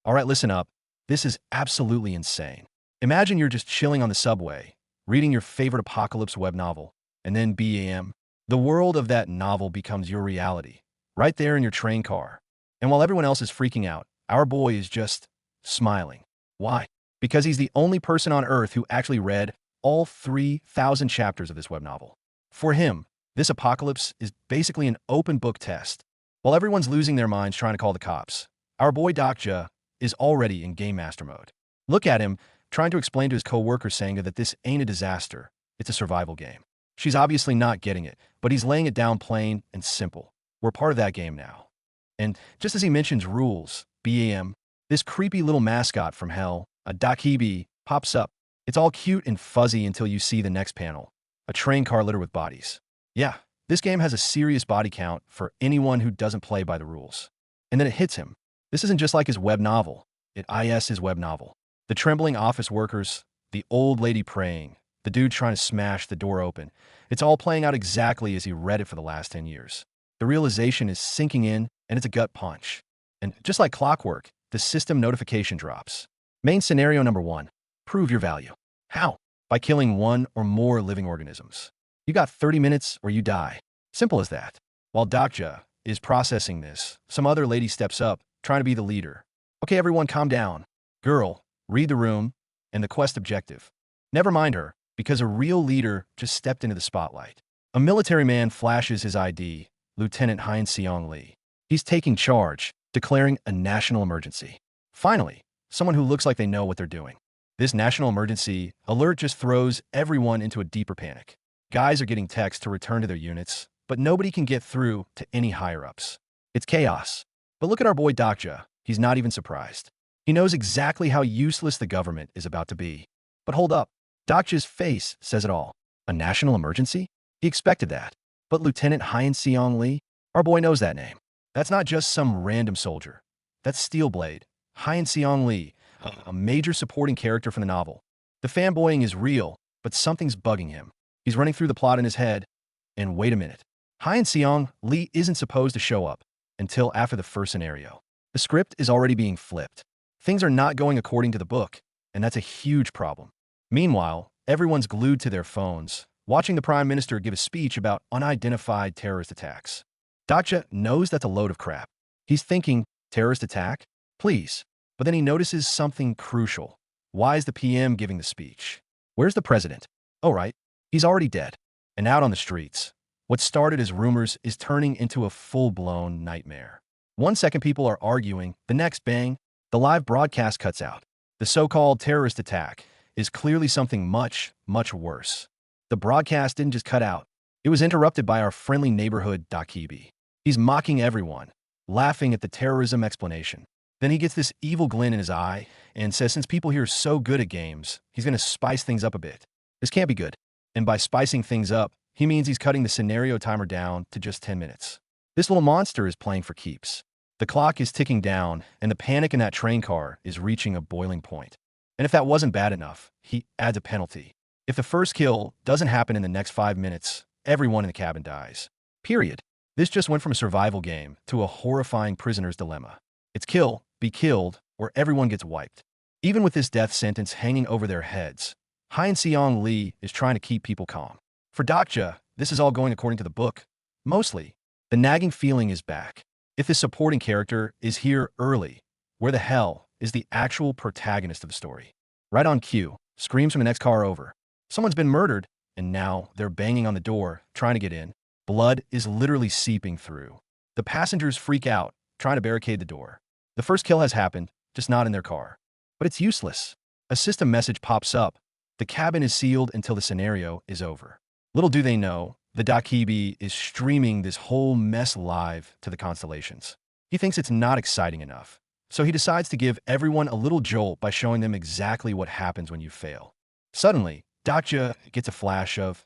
All right, listen up. This is absolutely insane. Imagine you're just chilling on the subway, reading your favorite apocalypse web novel, and then BAM, the world of that novel becomes your reality, right there in your train car. And while everyone else is freaking out, our boy is just smiling. Why? Because he's the only person on Earth who actually read all 3,000 chapters of this web novel. For him, this apocalypse is basically an open book test. While everyone's losing their minds trying to call the cops, our boy Dokja is already in Game Master mode. Look at him, trying to explain to his co-worker Sangha that this ain't a disaster, it's a survival game. She's obviously not getting it, but he's laying it down plain and simple. We're part of that game now. And just as he mentions rules, BAM, this creepy little mascot from hell, a Dakibi, pops up. It's all cute and fuzzy until you see the next panel, a train car littered with bodies. Yeah, this game has a serious body count for anyone who doesn't play by the rules. And then it hits him. This isn't just like his web novel. It is his web novel. The trembling office workers, the old lady praying, the dude trying to smash the door open. It's all playing out exactly as he read it for the last 10 years. The realization is sinking in, and it's a gut punch. And just like clockwork, the system notification drops. Main scenario number 1. Prove your value. How? By killing one or more living organisms. You got 30 minutes or you die. Simple as that. While Dokja is processing this, some other lady steps up, trying to be the leader. Okay, everyone calm down. Girl, read the room and the quest objective. Never mind her, because a real leader just stepped into the spotlight. A military man flashes his ID, Lieutenant Hein Seong Lee. He's taking charge, declaring a national emergency. Finally, someone who looks like they know what they're doing. This national emergency alert just throws everyone into a deeper panic. Guys are getting texts to return to their units, but nobody can get through to any higher-ups. It's chaos. But look at our boy Dokja. He's not even surprised. He knows exactly how useless the government is about to be. But hold up. Dokja's face says it all. A national emergency? He expected that. But Lieutenant Hein Seong Lee? Our boy knows that name. That's not just some random soldier. That's Steelblade, Hein Seong Lee, a major supporting character from the novel. The fanboying is real, but something's bugging him. He's running through the plot in his head. And wait a minute. Hein Seong Lee isn't supposed to show up until after the first scenario. The script is already being flipped. Things are not going according to the book, and that's a huge problem. Meanwhile, everyone's glued to their phones, watching the Prime Minister give a speech about unidentified terrorist attacks. Dokja knows that's a load of crap. He's thinking, terrorist attack? Please. But then he notices something crucial. Why is the PM giving the speech? Where's the president? Oh, right. He's already dead. And out on the streets. What started as rumors is turning into a full-blown nightmare. 1 second people are arguing, the next bang, the live broadcast cuts out. The so-called terrorist attack is clearly something much, much worse. The broadcast didn't just cut out. It was interrupted by our friendly neighborhood Dakibi. He's mocking everyone, laughing at the terrorism explanation. Then he gets this evil glint in his eye and says since people here are so good at games, he's going to spice things up a bit. This can't be good. And by spicing things up, he means he's cutting the scenario timer down to just 10 minutes. This little monster is playing for keeps. The clock is ticking down, and the panic in that train car is reaching a boiling point. And if that wasn't bad enough, he adds a penalty. If the first kill doesn't happen in the next 5 minutes, everyone in the cabin dies. Period. This just went from a survival game to a horrifying prisoner's dilemma. It's kill, be killed, or everyone gets wiped. Even with this death sentence hanging over their heads, Hein Seong Lee is trying to keep people calm. For Dokja, this is all going according to the book. Mostly, the nagging feeling is back. If this supporting character is here early, where the hell is the actual protagonist of the story? Right on cue, screams from the next car over. Someone's been murdered, and now they're banging on the door, trying to get in. Blood is literally seeping through. The passengers freak out, trying to barricade the door. The first kill has happened, just not in their car. But it's useless. A system message pops up. The cabin is sealed until the scenario is over. Little do they know, the Dakibi is streaming this whole mess live to the constellations. He thinks it's not exciting enough, so he decides to give everyone a little jolt by showing them exactly what happens when you fail. Suddenly, Dokja gets a flash of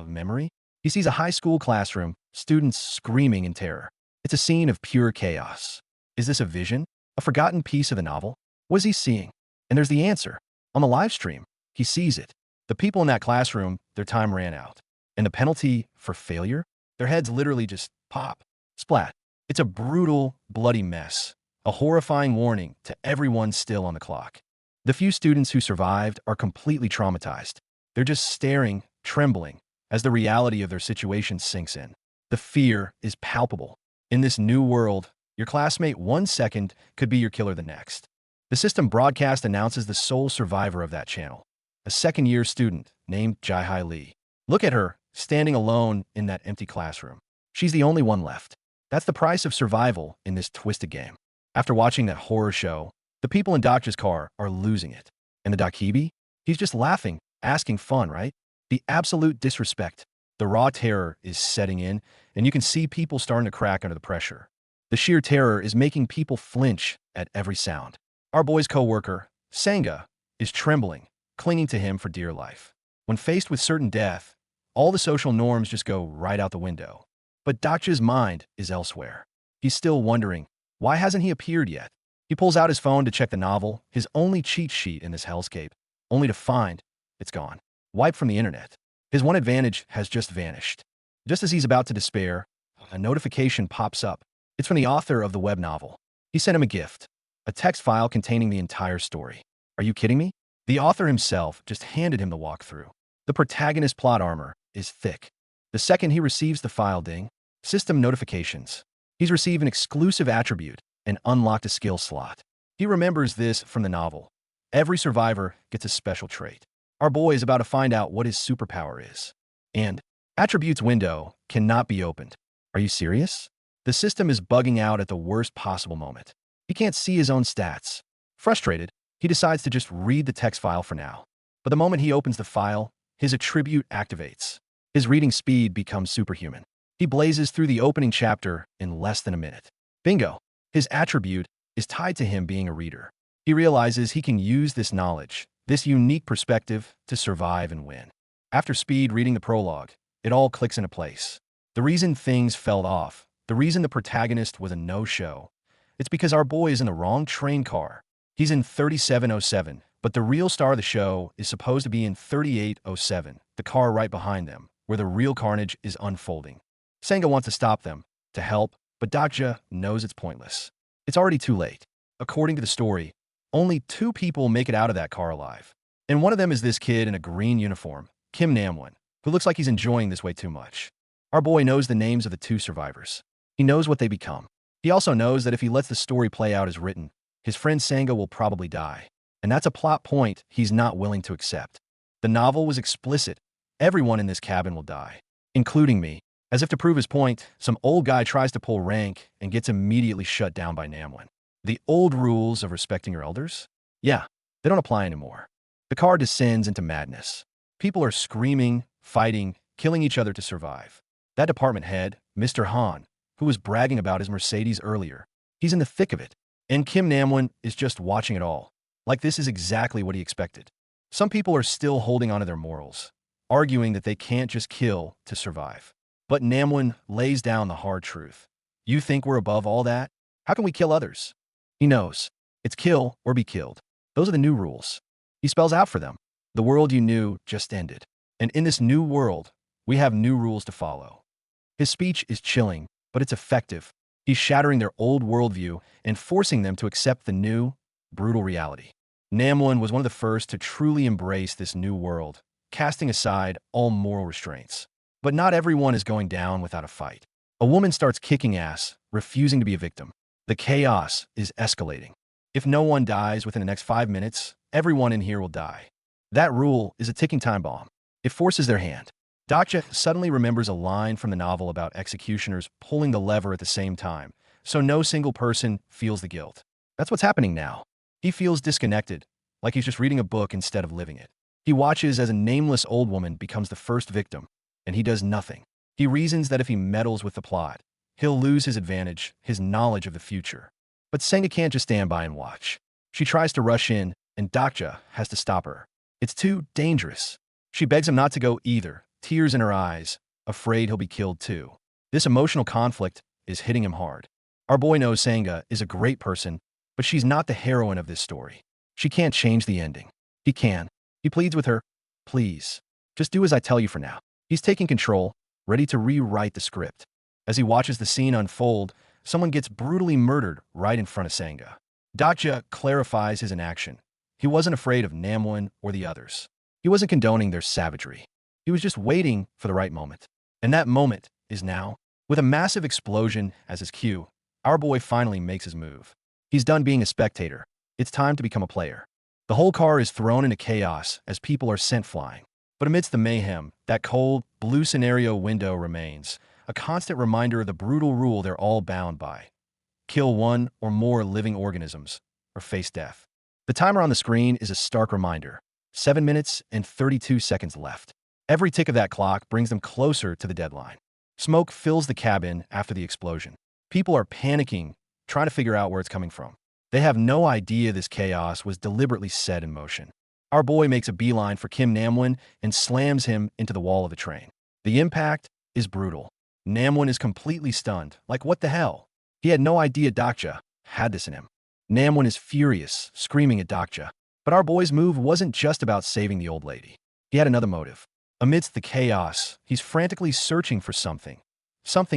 memory. He sees a high school classroom, students screaming in terror. It's a scene of pure chaos. Is this a vision? A forgotten piece of the novel? What is he seeing? And there's the answer. On the live stream, he sees it. The people in that classroom, their time ran out. And the penalty for failure? Their heads literally just pop. Splat. It's a brutal, bloody mess. a horrifying warning to everyone still on the clock. The few students who survived are completely traumatized. They're just staring, trembling, as the reality of their situation sinks in. The fear is palpable. In this new world, your classmate 1 second could be your killer the next. The system broadcast announces the sole survivor of that channel, a second-year student named Jai-Hai Lee. Look at her, standing alone in that empty classroom. She's the only one left. That's the price of survival in this twisted game. After watching that horror show, the people in Doctor's car are losing it. And the Dakibi? He's just laughing, asking fun, right? The absolute disrespect. The raw terror is setting in, and you can see people starting to crack under the pressure. The sheer terror is making people flinch at every sound. Our boy's co-worker, Sangha, is trembling, clinging to him for dear life. When faced with certain death, all the social norms just go right out the window. But Dakja's mind is elsewhere. He's still wondering, why hasn't he appeared yet? He pulls out his phone to check the novel, his only cheat sheet in this hellscape, only to find it's gone. Wiped from the internet. His one advantage has just vanished. Just as he's about to despair, a notification pops up. It's from the author of the web novel. He sent him a gift, a text file containing the entire story. Are you kidding me? The author himself just handed him the walkthrough. The protagonist's plot armor is thick. The second he receives the file ding, system notifications. He's received an exclusive attribute and unlocked a skill slot. He remembers this from the novel. Every survivor gets a special trait. Our boy is about to find out what his superpower is. And attributes window cannot be opened. Are you serious? The system is bugging out at the worst possible moment. He can't see his own stats. Frustrated, he decides to just read the text file for now. But the moment he opens the file, his attribute activates. His reading speed becomes superhuman. He blazes through the opening chapter in less than a minute. Bingo! His attribute is tied to him being a reader. He realizes he can use this knowledge, this unique perspective, to survive and win. After speed reading the prologue, it all clicks into place. The reason things fell off, the reason the protagonist was a no-show, it's because our boy is in the wrong train car. He's in 3707, but the real star of the show is supposed to be in 3807, the car right behind them, where the real carnage is unfolding. Sangha wants to stop them, to help, but Dakja knows it's pointless. It's already too late. According to the story, only 2 people make it out of that car alive. And one of them is this kid in a green uniform, Kim Namwon, who looks like he's enjoying this way too much. Our boy knows the names of the 2 survivors. He knows what they become. He also knows that if he lets the story play out as written, his friend Sangha will probably die. And that's a plot point he's not willing to accept. The novel was explicit. Everyone in this cabin will die, including me. As if to prove his point, some old guy tries to pull rank and gets immediately shut down by Namwon. The old rules of respecting your elders? Yeah, they don't apply anymore. The car descends into madness. People are screaming, fighting, killing each other to survive. That department head, Mr. Han, who was bragging about his Mercedes earlier, he's in the thick of it. And Kim Namwon is just watching it all. Like this is exactly what he expected. Some people are still holding onto their morals, arguing that they can't just kill to survive. But Namwon lays down the hard truth. You think we're above all that? How can we kill others? He knows. It's kill or be killed. Those are the new rules. He spells out for them. The world you knew just ended. And in this new world, we have new rules to follow. His speech is chilling, but it's effective. He's shattering their old worldview and forcing them to accept the new, brutal reality. Namwon was one of the first to truly embrace this new world, casting aside all moral restraints. But not everyone is going down without a fight. A woman starts kicking ass, refusing to be a victim. The chaos is escalating. If no one dies within the next 5 minutes, everyone in here will die. That rule is a ticking time bomb. It forces their hand. Dakja suddenly remembers a line from the novel about executioners pulling the lever at the same time, so no single person feels the guilt. That's what's happening now. He feels disconnected, like he's just reading a book instead of living it. He watches as a nameless old woman becomes the first victim, and he does nothing. He reasons that if he meddles with the plot, he'll lose his advantage, his knowledge of the future. But Sangha can't just stand by and watch. She tries to rush in, and Dakja has to stop her. It's too dangerous. She begs him not to go either, tears in her eyes, afraid he'll be killed too. This emotional conflict is hitting him hard. Our boy knows Sangha is a great person, but she's not the heroine of this story. She can't change the ending. He can. He pleads with her, please, just do as I tell you for now. He's taking control, ready to rewrite the script. As he watches the scene unfold, someone gets brutally murdered right in front of Sangha. Dakja clarifies his inaction. He wasn't afraid of Namwon or the others. He wasn't condoning their savagery. He was just waiting for the right moment. And that moment is now. With a massive explosion as his cue, our boy finally makes his move. He's done being a spectator. It's time to become a player. The whole car is thrown into chaos as people are sent flying. But amidst the mayhem, that cold, blue scenario window remains, a constant reminder of the brutal rule they're all bound by. Kill one or more living organisms, or face death. The timer on the screen is a stark reminder. 7 minutes and 32 seconds left. Every tick of that clock brings them closer to the deadline. Smoke fills the cabin after the explosion. People are panicking, trying to figure out where it's coming from. They have no idea this chaos was deliberately set in motion. Our boy makes a beeline for Kim Namwon and slams him into the wall of the train. The impact is brutal. Namwon is completely stunned. Like, what the hell? He had no idea Dakja had this in him. Namwon is furious, screaming at Dakja. But our boy's move wasn't just about saving the old lady. He had another motive. Amidst the chaos, he's frantically searching for something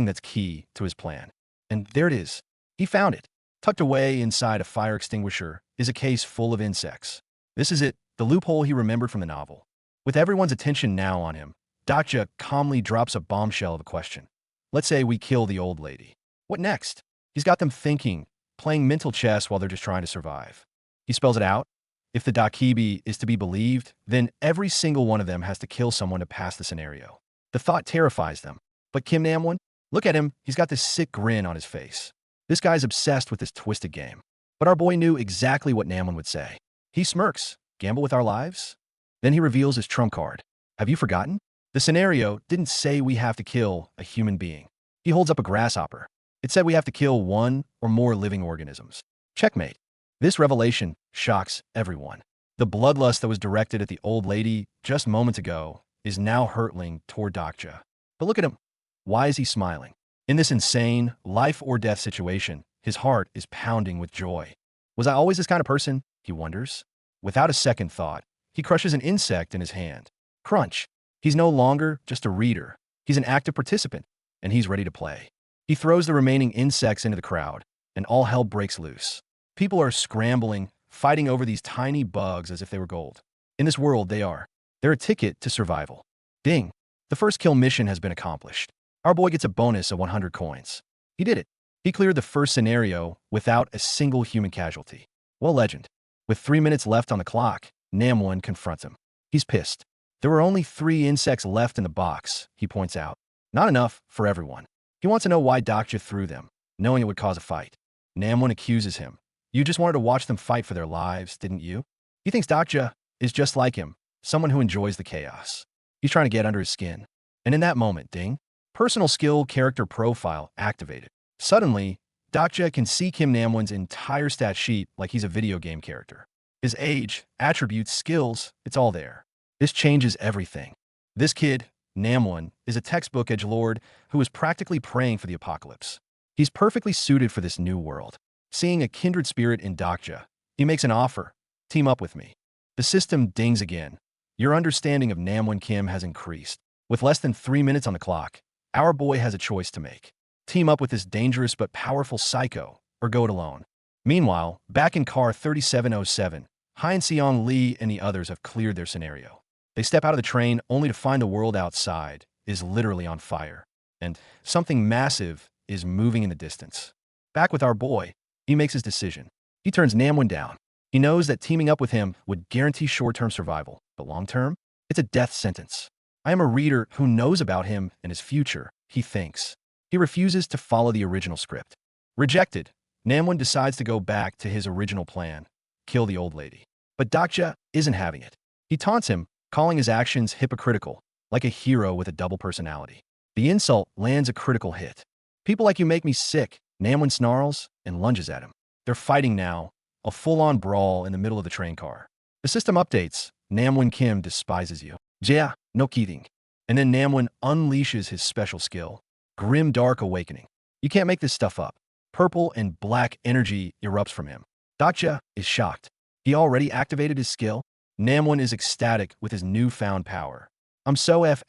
that's key to his plan. And there it is. He found it. Tucked away inside a fire extinguisher is a case full of insects. This is it, the loophole he remembered from the novel. With everyone's attention now on him, Dakja calmly drops a bombshell of a question. Let's say we kill the old lady. What next? He's got them thinking, playing mental chess while they're just trying to survive. He spells it out. If the Dakibi is to be believed, then every single one of them has to kill someone to pass the scenario. The thought terrifies them. But Kim Namwon? Look at him, he's got this sick grin on his face. This guy's obsessed with this twisted game. But our boy knew exactly what Namwon would say. He smirks. Gamble with our lives? Then he reveals his trump card. Have you forgotten? The scenario didn't say we have to kill a human being. He holds up a grasshopper. It said we have to kill one or more living organisms. Checkmate. This revelation shocks everyone. The bloodlust that was directed at the old lady just moments ago is now hurtling toward Dakja. But look at him. Why is he smiling? In this insane, life-or-death situation, his heart is pounding with joy. Was I always this kind of person? He wonders. Without a second thought, he crushes an insect in his hand. Crunch. He's no longer just a reader. He's an active participant, and he's ready to play. He throws the remaining insects into the crowd, and all hell breaks loose. People are scrambling, fighting over these tiny bugs as if they were gold. In this world, they're a ticket to survival. Ding. The first kill mission has been accomplished. Our boy gets a bonus of 100 coins. He did it. He cleared the first scenario without a single human casualty. Well, legend. With 3 minutes left on the clock, Namwon confronts him. He's pissed. There were only 3 insects left in the box, he points out. Not enough for everyone. He wants to know why Dakja threw them, knowing it would cause a fight. Namwon accuses him. You just wanted to watch them fight for their lives, didn't you? He thinks Dakja is just like him, someone who enjoys the chaos. He's trying to get under his skin. And in that moment, ding, personal skill character profile activated. Suddenly, Dakja can see Kim Namwon's entire stat sheet like he's a video game character. His age, attributes, skills, it's all there. This changes everything. This kid, Namwon, is a textbook edgelord who is practically praying for the apocalypse. He's perfectly suited for this new world. Seeing a kindred spirit in Dakja, he makes an offer. Team up with me. The system dings again. Your understanding of Namwon Kim has increased. With less than 3 minutes on the clock, our boy has a choice to make. Team up with this dangerous but powerful psycho, or go it alone. Meanwhile, back in car 3707, Hein Seong Lee and the others have cleared their scenario. They step out of the train only to find the world outside is literally on fire. And something massive is moving in the distance. Back with our boy, he makes his decision. He turns Namwon down. He knows that teaming up with him would guarantee short-term survival, but long-term, it's a death sentence. I am a reader who knows about him and his future, he thinks. He refuses to follow the original script. Rejected, Namwon decides to go back to his original plan, kill the old lady. But Dakja isn't having it. He taunts him, calling his actions hypocritical, like a hero with a double personality. The insult lands a critical hit. People like you make me sick, Namwon snarls and lunges at him. They're fighting now, a full-on brawl in the middle of the train car. The system updates. Namwon Kim despises you. Yeah, no kidding. And then Namwon unleashes his special skill, Grim Dark Awakening. You can't make this stuff up. Purple and black energy erupts from him. Dakja is shocked. He already activated his skill. Namwon is ecstatic with his newfound power. I'm so F*****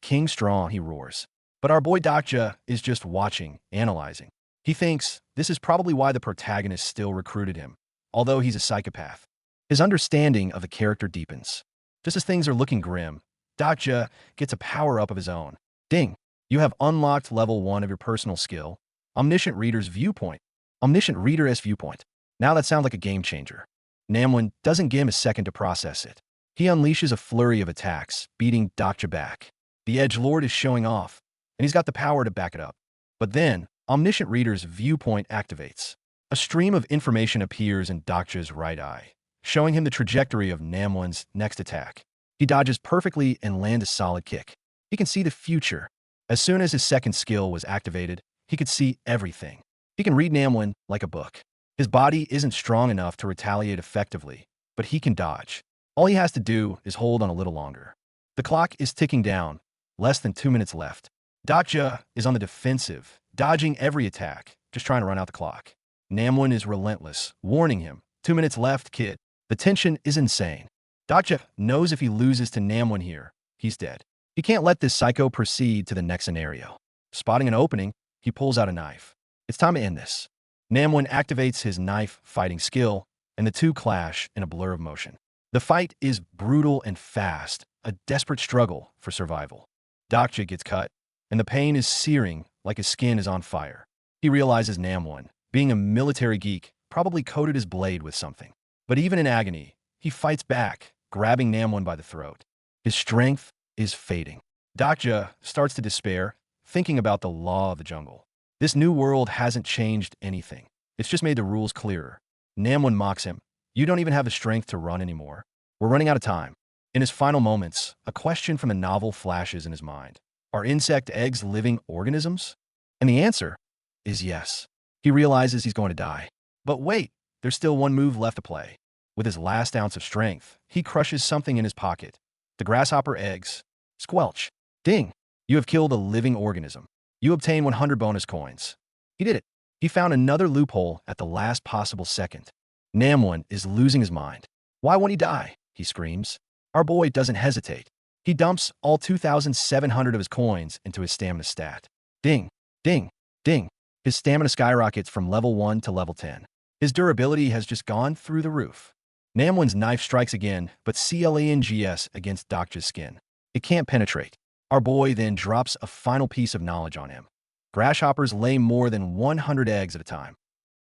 King Strong, he roars. But our boy Dakja is just watching, analyzing. He thinks this is probably why the protagonist still recruited him, although he's a psychopath. His understanding of the character deepens. Just as things are looking grim, Dakja gets a power-up of his own. Ding! You have unlocked level 1 of your personal skill, Omniscient Reader's Viewpoint. Omniscient Reader's Viewpoint. Now that sounds like a game changer. Namwon doesn't give him a second to process it. He unleashes a flurry of attacks, beating Dakja back. The edgelord is showing off, and he's got the power to back it up. But then, Omniscient Reader's Viewpoint activates. A stream of information appears in Dakja's right eye, showing him the trajectory of Namwon's next attack. He dodges perfectly and lands a solid kick. He can see the future. As soon as his second skill was activated, he could see everything. He can read Namwon like a book. His body isn't strong enough to retaliate effectively, but he can dodge. All he has to do is hold on a little longer. The clock is ticking down, less than 2 minutes left. Dakja is on the defensive, dodging every attack, just trying to run out the clock. Namwon is relentless, warning him, 2 minutes left, kid. The tension is insane. Dakja knows if he loses to Namwon here, he's dead. He can't let this psycho proceed to the next scenario. Spotting an opening, he pulls out a knife. It's time to end this. Namwon activates his knife fighting skill, and the two clash in a blur of motion. The fight is brutal and fast, a desperate struggle for survival. Dakja gets cut, and the pain is searing like his skin is on fire. He realizes Namwon, being a military geek, probably coated his blade with something. But even in agony, he fights back, grabbing Namwon by the throat. His strength is fading. Dakja starts to despair, thinking about the law of the jungle. This new world hasn't changed anything. It's just made the rules clearer. Namwon mocks him. You don't even have the strength to run anymore. We're running out of time. In his final moments, a question from the novel flashes in his mind. Are insect eggs living organisms? And the answer is yes. He realizes he's going to die. But wait, there's still one move left to play. With his last ounce of strength, he crushes something in his pocket. The grasshopper eggs. Squelch. Ding. You have killed a living organism. You obtain 100 bonus coins. He did it. He found another loophole at the last possible second. Namwon is losing his mind. Why won't he die? He screams. Our boy doesn't hesitate. He dumps all 2,700 of his coins into his stamina stat. Ding, ding, ding. His stamina skyrockets from level 1 to level 10. His durability has just gone through the roof. Namwon's knife strikes again, but clangs against Dakja's skin. It can't penetrate. Our boy then drops a final piece of knowledge on him. Grasshoppers lay more than 100 eggs at a time.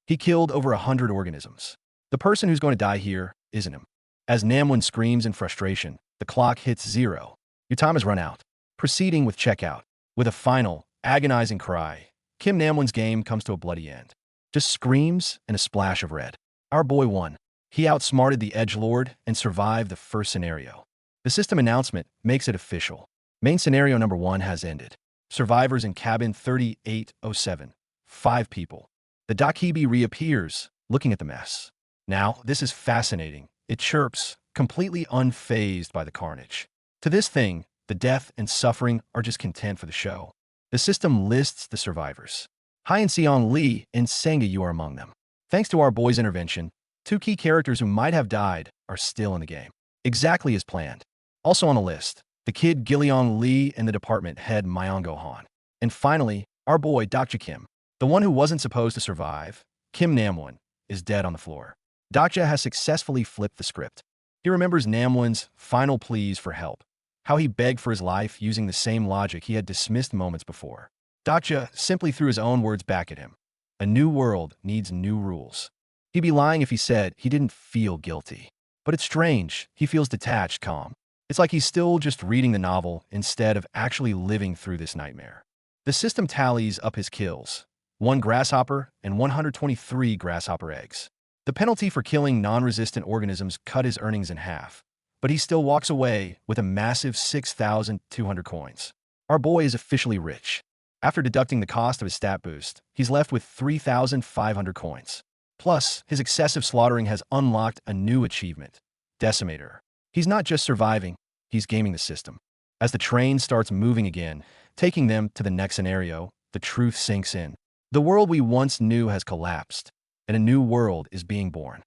He killed over 100 organisms. The person who's going to die here isn't him. As Namwon screams in frustration, the clock hits 0. Your time has run out. Proceeding with checkout. With a final, agonizing cry, Kim Namwon's game comes to a bloody end. Just screams and a splash of red. Our boy won. He outsmarted the edgelord and survived the first scenario. The system announcement makes it official. Main scenario number 1 has ended. Survivors in cabin 3807. 5 people. The Dakibi reappears, looking at the mess. Now, this is fascinating. It chirps, completely unfazed by the carnage. To this thing, the death and suffering are just content for the show. The system lists the survivors. Hyeon Seong Lee and Senga Yu are among them. Thanks to our boy's intervention, 2 key characters who might have died are still in the game. Exactly as planned. Also on the list, the kid Gilleong Lee and the department head Myongo Han. And finally, our boy Dakja Kim. The one who wasn't supposed to survive, Kim Namwon, is dead on the floor. Dakja has successfully flipped the script. He remembers Namwon's final pleas for help, how he begged for his life using the same logic he had dismissed moments before. Dakja simply threw his own words back at him. A new world needs new rules. He'd be lying if he said he didn't feel guilty. But it's strange, he feels detached, calm. It's like he's still just reading the novel instead of actually living through this nightmare. The system tallies up his kills. 1 grasshopper and 123 grasshopper eggs. The penalty for killing non-resistant organisms cut his earnings in half, but he still walks away with a massive 6,200 coins. Our boy is officially rich. After deducting the cost of his stat boost, he's left with 3,500 coins. Plus, his excessive slaughtering has unlocked a new achievement, Decimator. He's not just surviving, he's gaming the system. As the train starts moving again, taking them to the next scenario, the truth sinks in. The world we once knew has collapsed, and a new world is being born.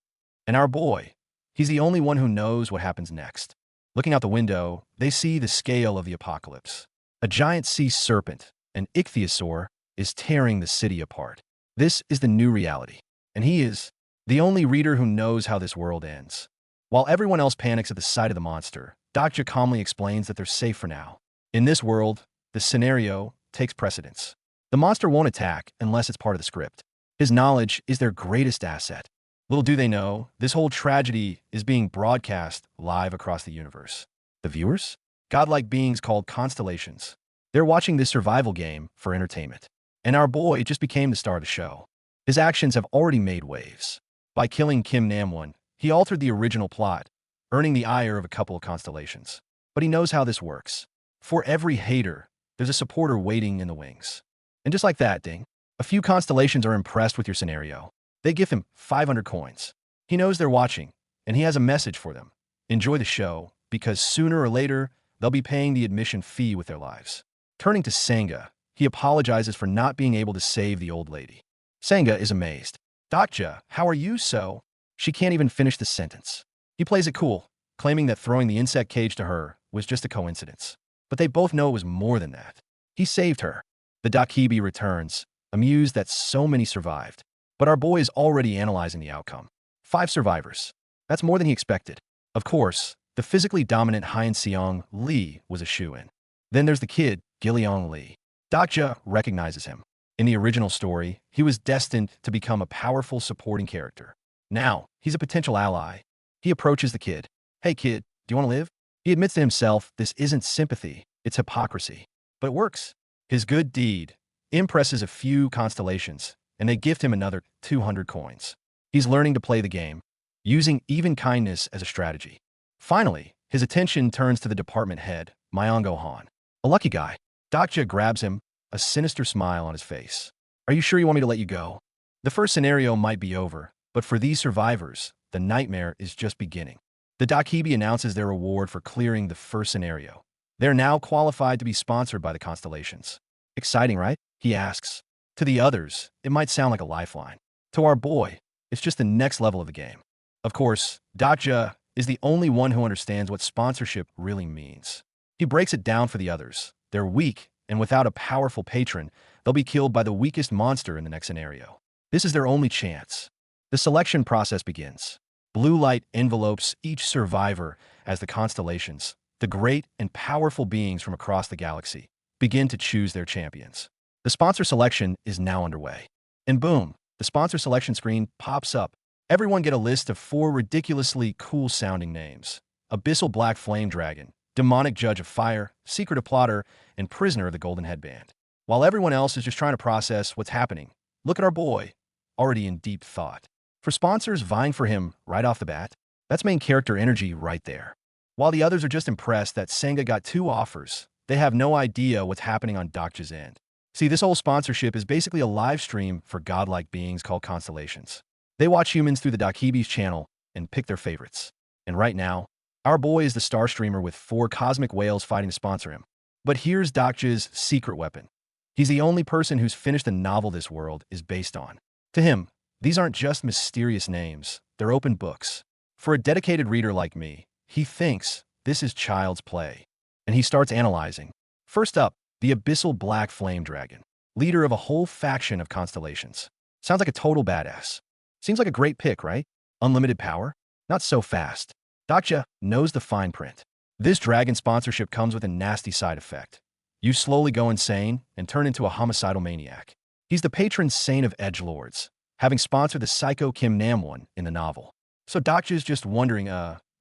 And our boy, he's the only one who knows what happens next. Looking out the window, they see the scale of the apocalypse. A giant sea serpent, an ichthyosaur, is tearing the city apart. This is the new reality. And he is the only reader who knows how this world ends. While everyone else panics at the sight of the monster, Dr. calmly explains that they're safe for now. In this world, the scenario takes precedence. The monster won't attack unless it's part of the script. His knowledge is their greatest asset. Little do they know, this whole tragedy is being broadcast live across the universe. The viewers? Godlike beings called constellations. They're watching this survival game for entertainment. And our boy just became the star of the show. His actions have already made waves. By killing Kim Namwon, he altered the original plot, earning the ire of a couple of constellations. But he knows how this works. For every hater, there's a supporter waiting in the wings. And just like that, ding, a few constellations are impressed with your scenario. They give him 500 coins. He knows they're watching, and he has a message for them. Enjoy the show, because sooner or later, they'll be paying the admission fee with their lives. Turning to Sangha, he apologizes for not being able to save the old lady. Sangha is amazed. Dokja, how are you so? She can't even finish the sentence. He plays it cool, claiming that throwing the insect cage to her was just a coincidence. But they both know it was more than that. He saved her. The Dakibi returns, amused that so many survived. But our boy is already analyzing the outcome. 5 survivors. That's more than he expected. Of course, the physically dominant Hyen Seong Lee was a shoo-in. Then there's the kid, Gileong Lee. Dokja recognizes him. In the original story, he was destined to become a powerful supporting character. Now, he's a potential ally. He approaches the kid. Hey kid, do you want to live? He admits to himself this isn't sympathy, it's hypocrisy. But it works. His good deed impresses a few constellations, and they gift him another 200 coins. He's learning to play the game, using even kindness as a strategy. Finally, his attention turns to the department head, Myongo Han. A lucky guy. Dokja grabs him, a sinister smile on his face. Are you sure you want me to let you go? The first scenario might be over, but for these survivors, the nightmare is just beginning. The Dakibi announces their reward for clearing the first scenario. They're now qualified to be sponsored by the constellations. Exciting, right? He asks. To the others, it might sound like a lifeline. To our boy, it's just the next level of the game. Of course, Dokja is the only one who understands what sponsorship really means. He breaks it down for the others. They're weak, and without a powerful patron, they'll be killed by the weakest monster in the next scenario. This is their only chance. The selection process begins. Blue light envelopes each survivor as the constellations, the great and powerful beings from across the galaxy, begin to choose their champions. The sponsor selection is now underway. And boom, the sponsor selection screen pops up. Everyone get a list of 4 ridiculously cool-sounding names. Abyssal Black Flame Dragon, Demonic Judge of Fire, Secretive Plotter, and Prisoner of the Golden Headband. While everyone else is just trying to process what's happening, look at our boy, already in deep thought. For sponsors vying for him right off the bat, that's main character energy right there. While the others are just impressed that Sangha got 2 offers, they have no idea what's happening on Dokja's end. See, this whole sponsorship is basically a live stream for godlike beings called constellations. They watch humans through the Dakibi's channel and pick their favorites. And right now, our boy is the star streamer with 4 cosmic whales fighting to sponsor him. But here's Dokja's secret weapon. He's the only person who's finished the novel this world is based on. To him, these aren't just mysterious names, they're open books. For a dedicated reader like me, he thinks this is child's play. And he starts analyzing. First up, the Abyssal Black Flame Dragon, leader of a whole faction of constellations. Sounds like a total badass. Seems like a great pick, right? Unlimited power? Not so fast. Dokja knows the fine print. This dragon sponsorship comes with a nasty side effect. You slowly go insane and turn into a homicidal maniac. He's the patron saint of edgelords, having sponsored the psycho Kim Namwon in the novel. So Dokja's just wondering,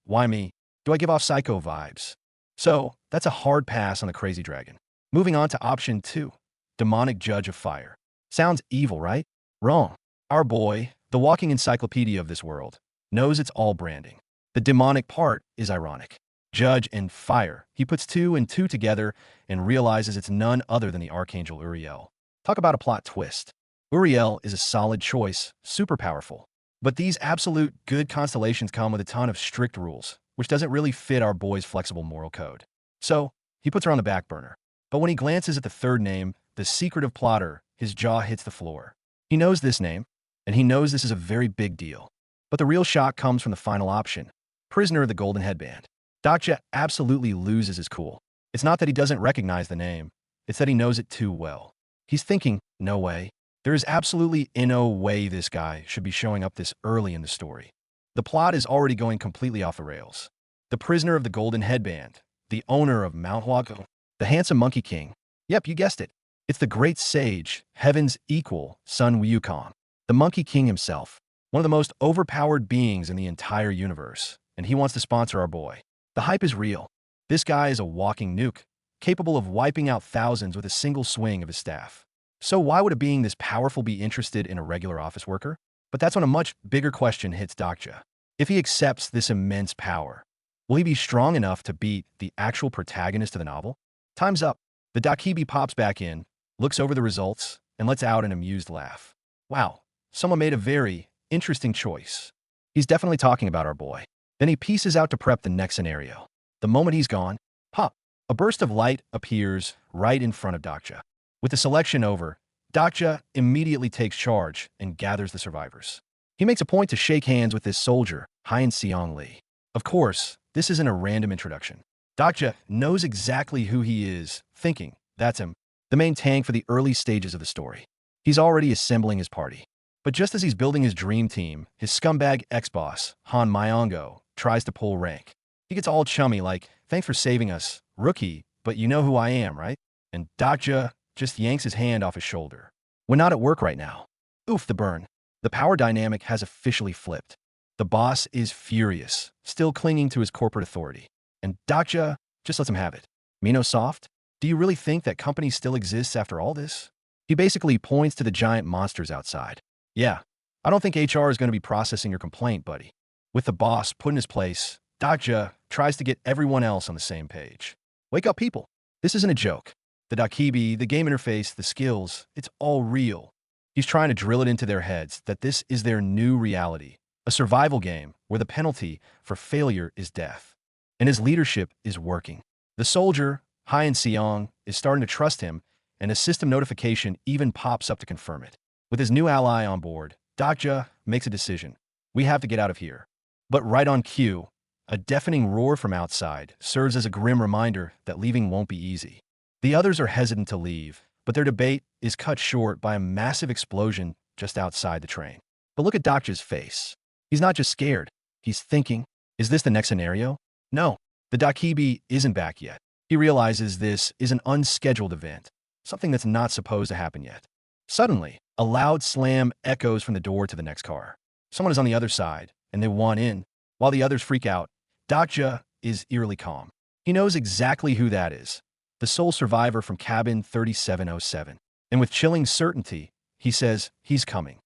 why me? Do I give off psycho vibes? So, that's a hard pass on the crazy dragon. Moving on to option 2, Demonic Judge of Fire. Sounds evil, right? Wrong. Our boy, the walking encyclopedia of this world, knows it's all branding. The demonic part is ironic. Judge and fire. He puts 2 and 2 together and realizes it's none other than the Archangel Uriel. Talk about a plot twist. Uriel is a solid choice, super powerful. But these absolute good constellations come with a ton of strict rules, which doesn't really fit our boy's flexible moral code. So, he puts her on the back burner. But when he glances at the third name, the Secretive Plotter, his jaw hits the floor. He knows this name, and he knows this is a very big deal. But the real shock comes from the final option, Prisoner of the Golden Headband. Dokja absolutely loses his cool. It's not that he doesn't recognize the name, it's that he knows it too well. He's thinking, no way. There is absolutely no way this guy should be showing up this early in the story. The plot is already going completely off the rails. The prisoner of the golden headband, the owner of manhwa, the handsome monkey king. Yep, you guessed it. It's the great sage, heaven's equal, Sun Wukong, the monkey king himself, one of the most overpowered beings in the entire universe, and he wants to sponsor our boy. The hype is real. This guy is a walking nuke, capable of wiping out thousands with a single swing of his staff. So why would a being this powerful be interested in a regular office worker? But that's when a much bigger question hits Dokja. If he accepts this immense power, will he be strong enough to beat the actual protagonist of the novel? Time's up. The Dakibi pops back in, looks over the results, and lets out an amused laugh. Wow, someone made a very interesting choice. He's definitely talking about our boy. Then he pieces out to prep the next scenario. The moment he's gone, pop, a burst of light appears right in front of Dokja. With the selection over, Dokja immediately takes charge and gathers the survivors. He makes a point to shake hands with this soldier, Hien Seong Lee. Of course, this isn't a random introduction. Dokja knows exactly who he is, thinking, that's him, the main tank for the early stages of the story. He's already assembling his party. But just as he's building his dream team, his scumbag ex-boss, Han Myongo, tries to pull rank. He gets all chummy like, thanks for saving us, rookie, but you know who I am, right? And Dokja just yanks his hand off his shoulder. We're not at work right now. Oof, the burn. The power dynamic has officially flipped. The boss is furious, still clinging to his corporate authority. And Dokja just lets him have it. Mino soft? Do you really think that company still exists after all this? He basically points to the giant monsters outside. Yeah, I don't think HR is going to be processing your complaint, buddy. With the boss put in his place, Dokja tries to get everyone else on the same page. Wake up, people. This isn't a joke. The Dakibi, the game interface, the skills, it's all real. He's trying to drill it into their heads that this is their new reality, a survival game where the penalty for failure is death. And his leadership is working. The soldier, Hien Seong, is starting to trust him, and a system notification even pops up to confirm it. With his new ally on board, Dokja makes a decision. We have to get out of here. But right on cue, a deafening roar from outside serves as a grim reminder that leaving won't be easy. The others are hesitant to leave, but their debate is cut short by a massive explosion just outside the train. But look at Dokja's face. He's not just scared. He's thinking, is this the next scenario? No, the Dakibi isn't back yet. He realizes this is an unscheduled event, something that's not supposed to happen yet. Suddenly, a loud slam echoes from the door to the next car. Someone is on the other side, and they want in. While the others freak out, Dokja is eerily calm. He knows exactly who that is, the sole survivor from cabin 3707. And with chilling certainty, he says he's coming.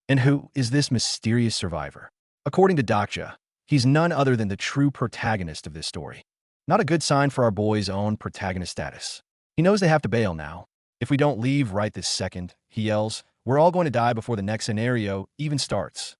And who is this mysterious survivor? According to Dokja, he's none other than the true protagonist of this story. Not a good sign for our boy's own protagonist status. He knows they have to bail now. If we don't leave right this second, he yells, we're all going to die before the next scenario even starts.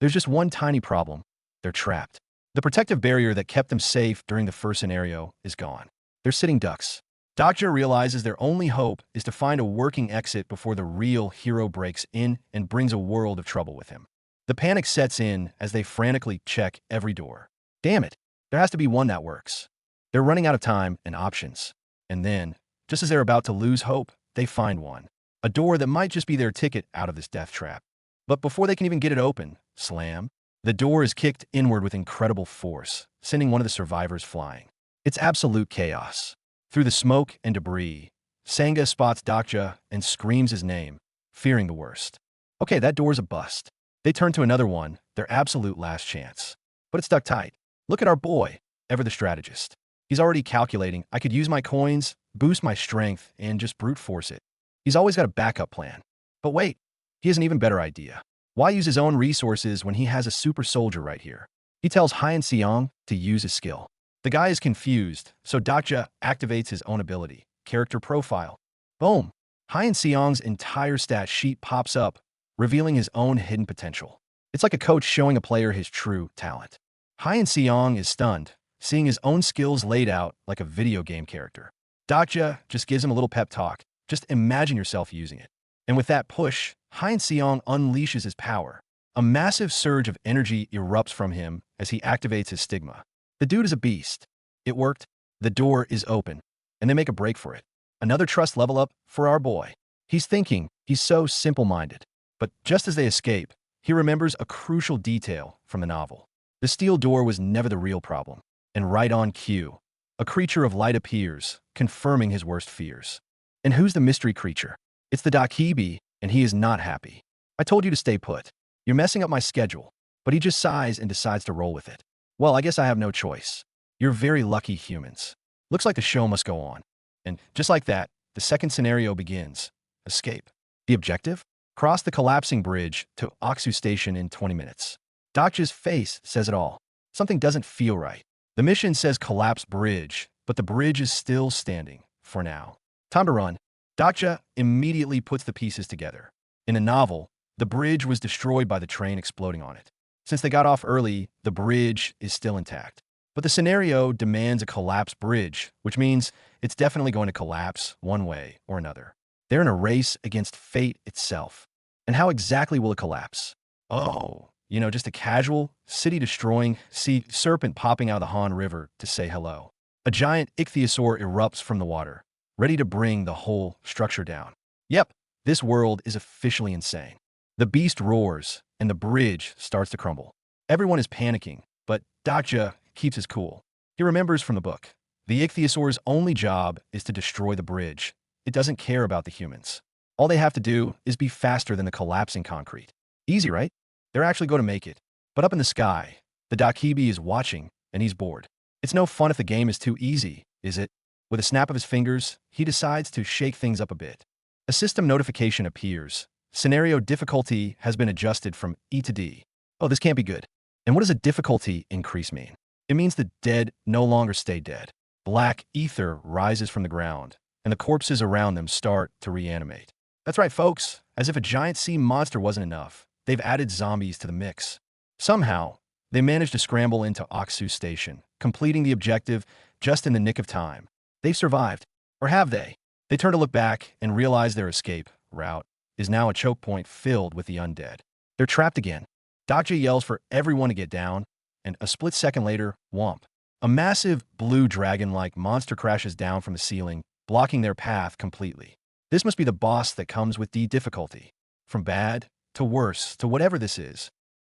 There's just one tiny problem. They're trapped. The protective barrier that kept them safe during the first scenario is gone. They're sitting ducks. Dokja realizes their only hope is to find a working exit before the real hero breaks in and brings a world of trouble with him. The panic sets in as they frantically check every door. Damn it, there has to be one that works. They're running out of time and options. And then, just as they're about to lose hope, they find one. A door that might just be their ticket out of this death trap. But before they can even get it open, slam, the door is kicked inward with incredible force, sending one of the survivors flying. It's absolute chaos. Through the smoke and debris, Sangha spots Dokja and screams his name, fearing the worst. Okay, that door's a bust. They turn to another one, their absolute last chance. But it's stuck tight. Look at our boy, ever the strategist. He's already calculating, I could use my coins, boost my strength, and just brute force it. He's always got a backup plan. But wait, he has an even better idea. Why use his own resources when he has a super soldier right here? He tells Hien Seong to use his skill. The guy is confused, so Dokja activates his own ability, character profile. Boom! Hien Seong's entire stat sheet pops up, revealing his own hidden potential. It's like a coach showing a player his true talent. Hien Seong is stunned, seeing his own skills laid out like a video game character. Dokja just gives him a little pep talk. Just imagine yourself using it. And with that push, Hien Seong unleashes his power. A massive surge of energy erupts from him as he activates his stigma. The dude is a beast. It worked. The door is open, and they make a break for it. Another trust level up for our boy. He's thinking, he's so simple-minded. But just as they escape, he remembers a crucial detail from the novel. The steel door was never the real problem. And right on cue, a creature of light appears, confirming his worst fears. And who's the mystery creature? It's the Dakibi, and he is not happy. I told you to stay put. You're messing up my schedule. But he just sighs and decides to roll with it. Well, I guess I have no choice. You're very lucky humans. Looks like the show must go on. And just like that, the second scenario begins. Escape. The objective? Cross the collapsing bridge to Oksu Station in 20 minutes. Dakja's face says it all. Something doesn't feel right. The mission says collapse bridge, but the bridge is still standing, for now. Time to run. Dakja immediately puts the pieces together. In a novel, the bridge was destroyed by the train exploding on it. Since they got off early, the bridge is still intact. But the scenario demands a collapsed bridge, which means it's definitely going to collapse one way or another. They're in a race against fate itself. And how exactly will it collapse? Oh, just a casual, city-destroying sea serpent popping out of the Han River to say hello. A giant ichthyosaur erupts from the water, ready to bring the whole structure down. Yep, this world is officially insane. The beast roars, and the bridge starts to crumble. Everyone is panicking, but Dakja keeps his cool. He remembers from the book. The ichthyosaur's only job is to destroy the bridge. It doesn't care about the humans. All they have to do is be faster than the collapsing concrete. Easy, right? They're actually going to make it. But up in the sky, the Dakibi is watching, and he's bored. It's no fun if the game is too easy, is it? With a snap of his fingers, he decides to shake things up a bit. A system notification appears. Scenario difficulty has been adjusted from E to D. Oh, this can't be good. And what does a difficulty increase mean? It means the dead no longer stay dead. Black ether rises from the ground, and the corpses around them start to reanimate. That's right, folks. As if a giant sea monster wasn't enough, they've added zombies to the mix. Somehow, they managed to scramble into Oksu Station, completing the objective just in the nick of time. They've survived. Or have they? They turn to look back and realize their escape route is now a choke point filled with the undead. They're trapped again. Dakja yells for everyone to get down, and a split second later, whomp. A massive blue dragon-like monster crashes down from the ceiling, blocking their path completely. This must be the boss that comes with D difficulty. From bad to worse to whatever this is,